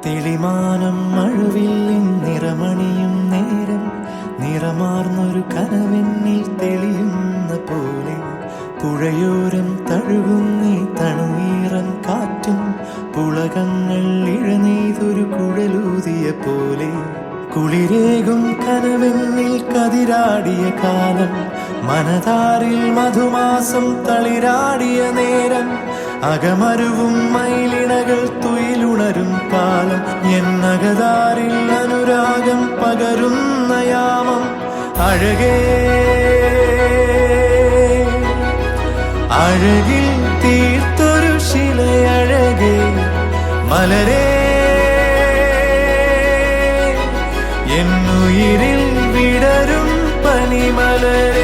തെളിമാനം മഴവില്ലിൻ നിറമണിയും നേരം നിറമാർന്നൊരു കനവെന്നിൽ തെളിയുന്ന പോലെ പുഴയോരം തഴുകുന്നീ തണുനീറൻ കാറ്റും പുളകങ്ങൾ ഇഴനെയ്തൊരു കുഴലൂതിയ പോലെ കുളിരേകും കനവെന്നിൽ കതിരാടിയ കാലം മനതാരിൽ മധുമാസം തളിരാടിയ നേരം അകമരുവും മയിലിണകൾ തുയിലുണരും കാലം എന്നകതാരിൽ അനുരാഗം പകരുന്ന യാമം അഴകേ അഴകിൽ തീർത്തൊരു ശിലയഴകേ മലരേ എന്നുയിരിൽ വിടരും പനിമലരേ